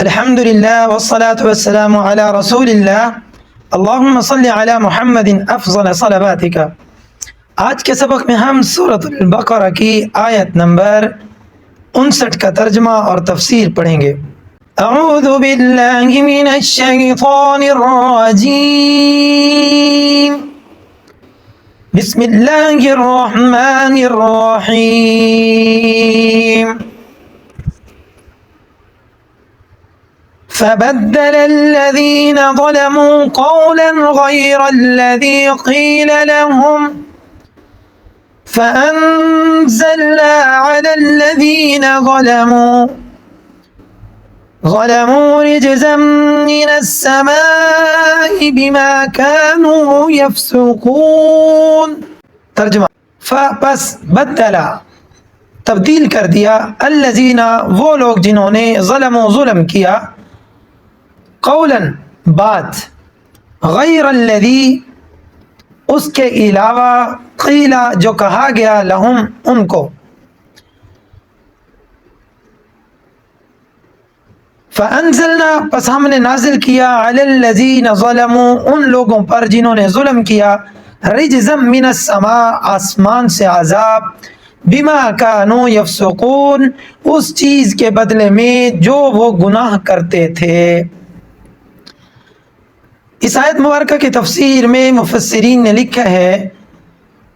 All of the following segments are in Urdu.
الحمد لله والصلاة والسلام على رسول الله اللهم صل على محمد افضل صلواتك۔ آج کے سبق میں ہم سورۃ البقرہ کی آیت نمبر 59 کا ترجمہ اور تفسیر پڑھیں گے۔ اعوذ باللہ من الشیطان الرجیم، بسم اللہ الرحمن الرحیم۔ فبدل الذين ظلموا قولا غير الذي قيل لهم فأنزلنا على الذين ظلموا رجزا من السماء بما كانوا يفسقون۔ ترجمہ، فبس بدلا تبدیل کر دیا، الذین وہ لوگ جنہوں نے ظلموا ظلم کیا، قولا بات، غیر الذی اس کے علاوہ، قیل جو کہا گیا، لہم ان کو، فانزلنا پس ہم نے نازل کیا، علی الذین ظلموا ان لوگوں پر جنہوں نے ظلم کیا، رجزا من السماء آسمان سے عذاب، بما کانوا یفسقون اس چیز کے بدلے میں جو وہ گناہ کرتے تھے۔ اس آیت مبارکہ کی تفسیر میں مفسرین نے لکھا ہے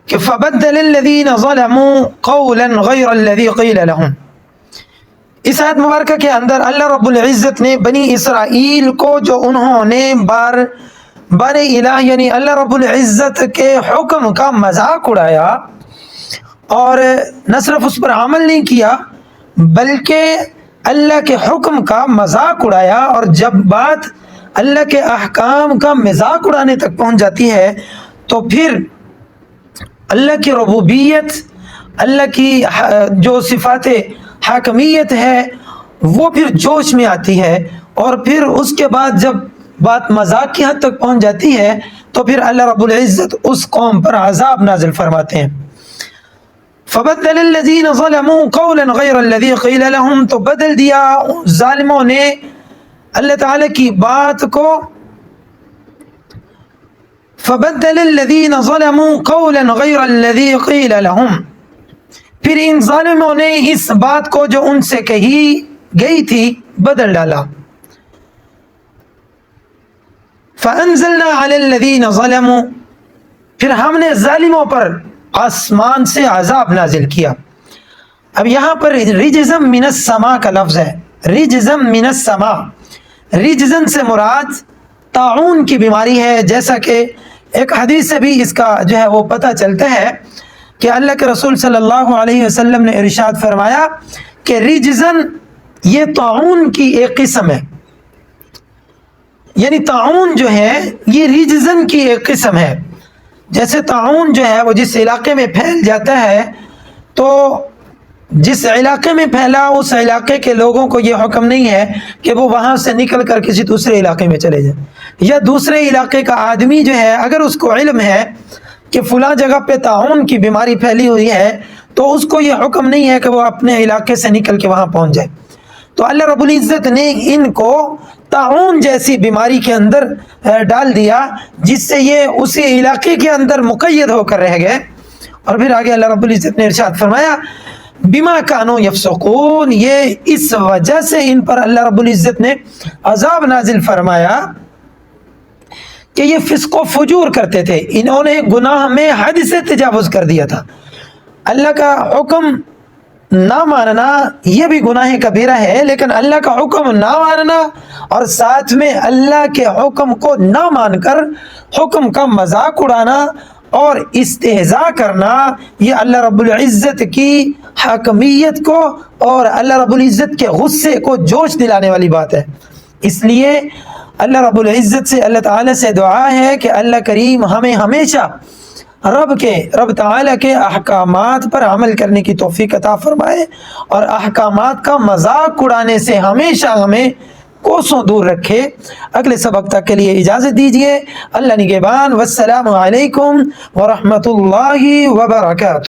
کہ فبدل الذین ظلموا قولا غیر الذی قیل لهم۔ اس آیت مبارکہ کے اندر اللہ رب العزت نے بنی اسرائیل کو جو انہوں نے بار الہ یعنی اللہ رب العزت کے حکم کا مذاق اڑایا اور نہ صرف اس پر عمل نہیں کیا بلکہ اللہ کے حکم کا مذاق اڑایا، اور جب بات اللہ کے احکام کا مذاق اڑانے تک پہنچ جاتی ہے تو پھر اللہ کی ربوبیت، اللہ کی جو صفات حاکمیت ہے وہ پھر جوش میں آتی ہے، اور پھر اس کے بعد جب بات مذاق کی حد تک پہنچ جاتی ہے تو پھر اللہ رب العزت اس قوم پر عذاب نازل فرماتے ہیں۔ فبدل الذین ظلموا قولا غیر الذی قیل لهم، تو بدل دیا ظالموں نے اللہ تعالیٰ کی بات کو، فبدل الذین ظلموا قولا غیر الذی قیل لهم، پھر ان ظالموں نے اس بات کو جو ان سے کہی گئی تھی بدل ڈالا۔ فانزلنا علی الذین ظلموا، پھر ہم نے ظالموں پر آسمان سے عذاب نازل کیا۔ اب یہاں پر رجزا من السماء کا لفظ ہے، رجزا من السماء، رجزن سے مراد طاعون کی بیماری ہے، جیسا کہ ایک حدیث سے بھی اس کا جو ہے وہ پتہ چلتا ہے کہ اللہ کے رسول صلی اللہ علیہ وسلم نے ارشاد فرمایا کہ رجزن یہ طاعون کی ایک قسم ہے، یعنی طاعون جو ہے یہ رجزن کی ایک قسم ہے۔ جیسے طاعون جو ہے وہ جس علاقے میں پھیل جاتا ہے تو جس علاقے میں پھیلا اس علاقے کے لوگوں کو یہ حکم نہیں ہے کہ وہ وہاں سے نکل کر کسی دوسرے علاقے میں چلے جائیں، یا دوسرے علاقے کا آدمی جو ہے اگر اس کو علم ہے کہ فلاں جگہ پہ طاعون کی بیماری پھیلی ہوئی ہے تو اس کو یہ حکم نہیں ہے کہ وہ اپنے علاقے سے نکل کے وہاں پہنچ جائے۔ تو اللہ رب العزت نے ان کو طاعون جیسی بیماری کے اندر ڈال دیا جس سے یہ اسی علاقے کے اندر مقید ہو کر رہ گئے، اور پھر آگے اللہ رب العزت نے ارشاد فرمایا بما کانوا یفسقون، یہ اس وجہ سے ان پر اللہ رب العزت نے عذاب نازل فرمایا کہ یہ فسق و فجور کرتے تھے، انہوں نے گناہ میں حد سے تجاوز کر دیا تھا۔ اللہ کا حکم نہ ماننا یہ بھی گناہ کبیرہ ہے، لیکن اللہ کا حکم نہ ماننا اور ساتھ میں اللہ کے حکم کو نہ مان کر حکم کا مذاق اڑانا اور استہزاء کرنا، یہ اللہ رب العزت کی حاکمیت کو اور اللہ رب العزت کے غصے کو جوش دلانے والی بات ہے۔ اس لیے اللہ رب العزت سے، اللہ تعالیٰ سے دعا ہے کہ اللہ کریم ہمیں ہمیشہ رب تعالیٰ کے احکامات پر عمل کرنے کی توفیق عطا فرمائے، اور احکامات کا مذاق اڑانے سے ہمیشہ ہمیں کوسوں دور رکھے۔ اگلے سبق تک کے لیے اجازت دیجیے، اللہ نگہبان، والسلام علیکم ورحمۃ اللہ وبرکاتہ۔